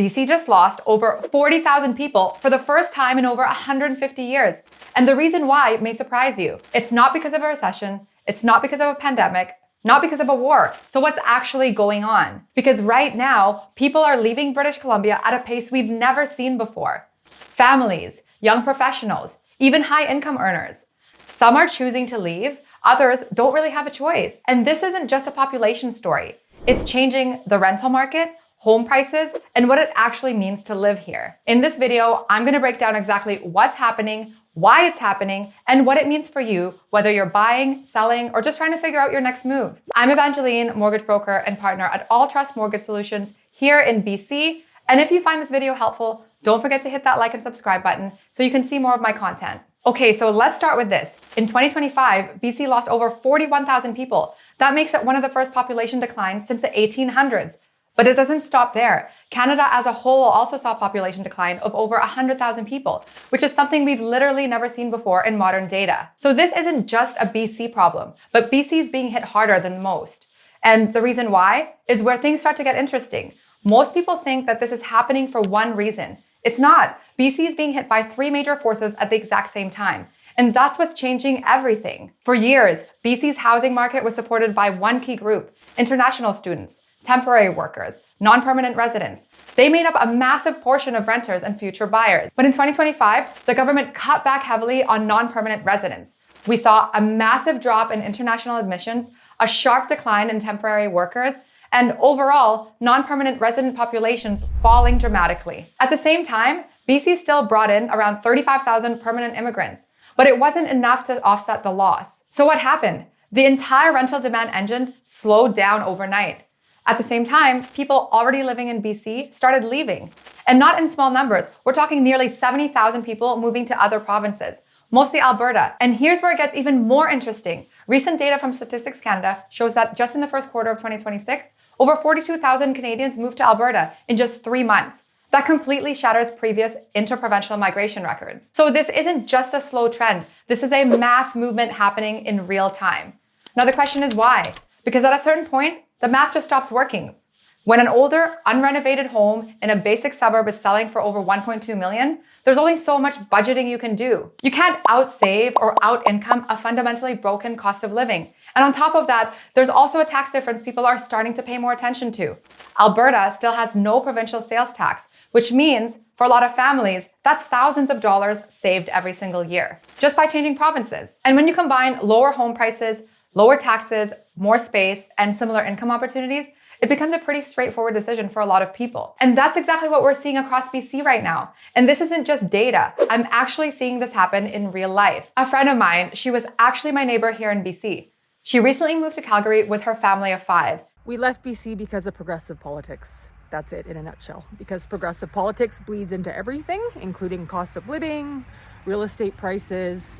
BC just lost over 40,000 people for the first time in over 150 years. And the reason why may surprise you. It's not because of a recession. It's not because of a pandemic. Not because of a war. So what's actually going on? Because right now, people are leaving British Columbia at a pace we've never seen before. Families, young professionals, even high-income earners. Some are choosing to leave. Others don't really have a choice. And this isn't just a population story. It's changing the rental market, home prices, and what it actually means to live here. In this video, I'm going to break down exactly what's happening, why it's happening, and what it means for you, whether you're buying, selling, or just trying to figure out your next move. I'm Evangeline, mortgage broker and partner at All Trust Mortgage Solutions here in BC. And if you find this video helpful, don't forget to hit that like and subscribe button so you can see more of my content. Okay, so let's start with this. In 2025, BC lost over 41,000 people. That makes it one of the first population declines since the 1800s. But it doesn't stop there. Canada as a whole also saw a population decline of over 100,000 people, which is something we've literally never seen before in modern data. So this isn't just a BC problem, but BC is being hit harder than most. And the reason why is where things start to get interesting. Most people think that this is happening for one reason. It's not. BC is being hit by three major forces at the exact same time. And that's what's changing everything. For years, BC's housing market was supported by one key group: international students, temporary workers, non-permanent residents. They made up a massive portion of renters and future buyers. But in 2025, the government cut back heavily on non-permanent residents. We saw a massive drop in international admissions, a sharp decline in temporary workers, and overall, non-permanent resident populations falling dramatically. At the same time, BC still brought in around 35,000 permanent immigrants, but it wasn't enough to offset the loss. So what happened? The entire rental demand engine slowed down overnight. At the same time, people already living in BC started leaving. And not in small numbers. We're talking nearly 70,000 people moving to other provinces, mostly Alberta. And here's where it gets even more interesting. Recent data from Statistics Canada shows that just in the first quarter of 2026, over 42,000 Canadians moved to Alberta in just 3 months. That completely shatters previous interprovincial migration records. So this isn't just a slow trend. This is a mass movement happening in real time. Now the question is why? Because at a certain point, the math just stops working. When an older, unrenovated home in a basic suburb is selling for over 1.2 million, there's only so much budgeting you can do. You can't outsave or out-income a fundamentally broken cost of living. And on top of that, there's also a tax difference people are starting to pay more attention to. Alberta still has no provincial sales tax, which means for a lot of families, that's thousands of dollars saved every single year, just by changing provinces. And when you combine lower home prices, lower taxes, more space, and similar income opportunities, it becomes a pretty straightforward decision for a lot of people. And that's exactly what we're seeing across BC right now. And this isn't just data. I'm actually seeing this happen in real life. A friend of mine, she was actually my neighbor here in BC. She recently moved to Calgary with her family of 5. We left BC because of progressive politics. That's it in a nutshell. Because progressive politics bleeds into everything, including cost of living, real estate prices,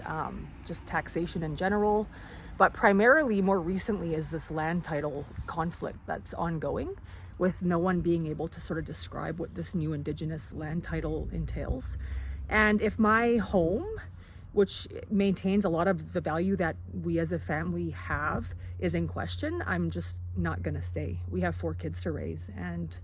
just taxation in general. But primarily, more recently, is this land title conflict that's ongoing, with no one being able to sort of describe what this new Indigenous land title entails. And if my home, which maintains a lot of the value that we as a family have, is in question, I'm just not going to stay. We have 4 kids to raise, and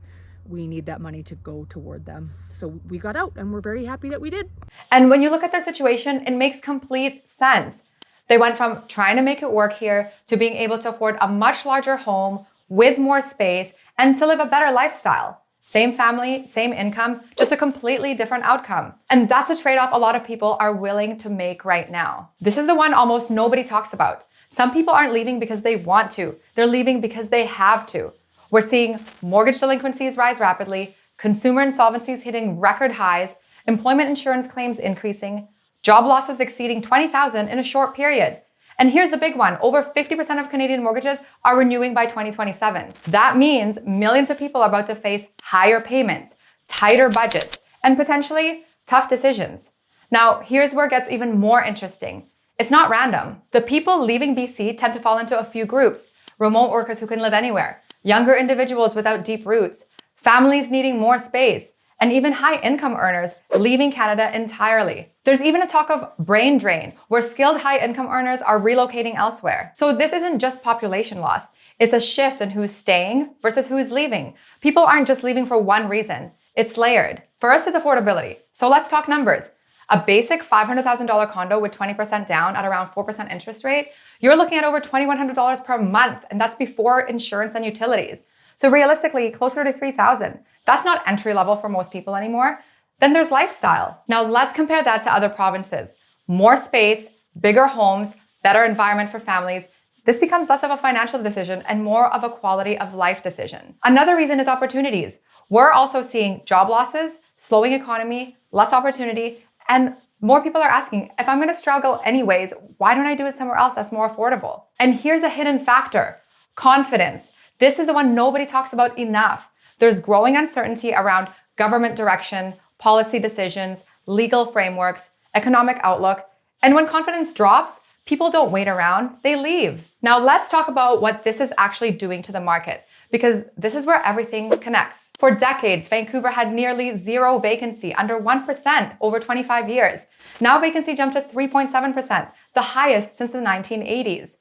we need that money to go toward them. So we got out, and we're very happy that we did. And when you look at their situation, it makes complete sense. They went from trying to make it work here to being able to afford a much larger home with more space and to live a better lifestyle. Same family, same income, just a completely different outcome. And that's a trade-off a lot of people are willing to make right now. This is the one almost nobody talks about. Some people aren't leaving because they want to. They're leaving because they have to. We're seeing mortgage delinquencies rise rapidly, consumer insolvencies hitting record highs, employment insurance claims increasing, job losses exceeding 20,000 in a short period. And here's the big one. Over 50% of Canadian mortgages are renewing by 2027. That means millions of people are about to face higher payments, tighter budgets, and potentially tough decisions. Now, here's where it gets even more interesting. It's not random. The people leaving BC tend to fall into a few groups: remote workers who can live anywhere, younger individuals without deep roots, families needing more space, and even high-income earners leaving Canada entirely. There's even a talk of brain drain, where skilled high-income earners are relocating elsewhere. So this isn't just population loss. It's a shift in who's staying versus who's leaving. People aren't just leaving for one reason. It's layered. First is affordability. So let's talk numbers. A basic $500,000 condo with 20% down at around 4% interest rate, you're looking at over $2,100 per month, and that's before insurance and utilities. So realistically, closer to $3,000. That's not entry level for most people anymore. Then there's lifestyle. Now let's compare that to other provinces. More space, bigger homes, better environment for families. This becomes less of a financial decision and more of a quality of life decision. Another reason is opportunities. We're also seeing job losses, slowing economy, less opportunity, and more people are asking, if I'm going to struggle anyways, why don't I do it somewhere else that's more affordable? And here's a hidden factor: confidence. This is the one nobody talks about enough. There's growing uncertainty around government direction, policy decisions, legal frameworks, economic outlook. And when confidence drops, people don't wait around, they leave. Now let's talk about what this is actually doing to the market, because this is where everything connects. For decades, Vancouver had nearly zero vacancy, under 1% over 25 years. Now vacancy jumped to 3.7%, the highest since the 1980s.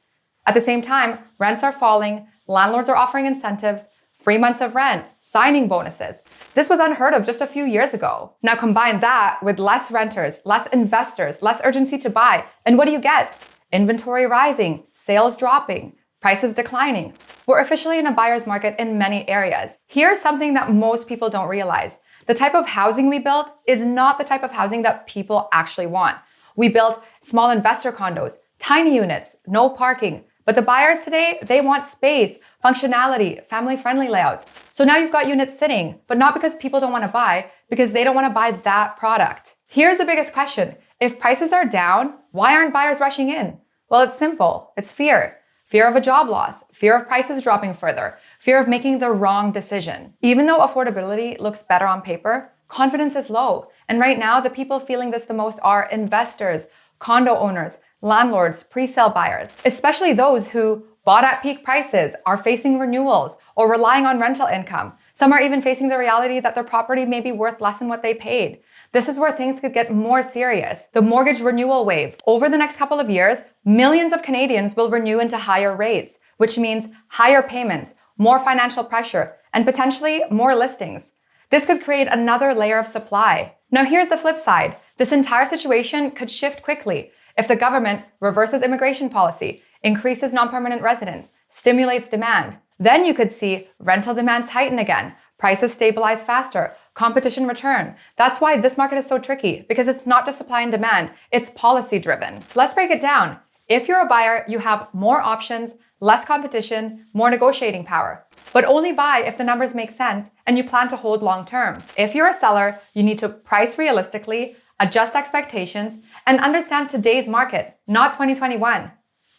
At the same time, rents are falling, landlords are offering incentives, free months of rent, signing bonuses. This was unheard of just a few years ago. Now combine that with less renters, less investors, less urgency to buy, and what do you get? Inventory rising, sales dropping, prices declining. We're officially in a buyer's market in many areas. Here's something that most people don't realize. The type of housing we built is not the type of housing that people actually want. We built small investor condos, tiny units, no parking. But the buyers today, they want space, functionality, family-friendly layouts. So now you've got units sitting, but not because people don't want to buy, because they don't want to buy that product. Here's the biggest question. If prices are down, why aren't buyers rushing in? Well, it's simple. It's fear. Fear of a job loss, fear of prices dropping further, fear of making the wrong decision. Even though affordability looks better on paper, confidence is low. And right now, the people feeling this the most are investors, condo owners, landlords, pre-sale buyers, especially those who bought at peak prices, are facing renewals, or relying on rental income. Some are even facing the reality that their property may be worth less than what they paid. This is where things could get more serious. The mortgage renewal wave. Over the next couple of years, millions of Canadians will renew into higher rates, which means higher payments, more financial pressure, and potentially more listings. This could create another layer of supply. Now here's the flip side. This entire situation could shift quickly if the government reverses immigration policy, increases non-permanent residents, stimulates demand. Then you could see rental demand tighten again, prices stabilize faster, competition return. That's why this market is so tricky, because it's not just supply and demand, it's policy driven. Let's break it down. If you're a buyer, you have more options, less competition, more negotiating power. But only buy if the numbers make sense and you plan to hold long term. If you're a seller, you need to price realistically, adjust expectations, and understand today's market, not 2021.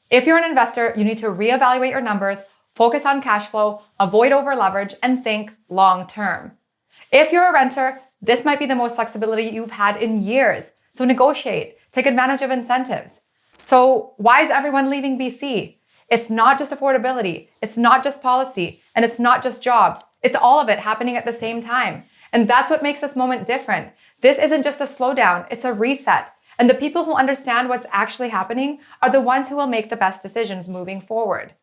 If you're an investor, you need to reevaluate your numbers, focus on cash flow, avoid over leverage, and think long term. If you're a renter, this might be the most flexibility you've had in years. So negotiate, take advantage of incentives. So why is everyone leaving BC? It's not just affordability, it's not just policy, and it's not just jobs. It's all of it happening at the same time. And that's what makes this moment different. This isn't just a slowdown, it's a reset. And the people who understand what's actually happening are the ones who will make the best decisions moving forward.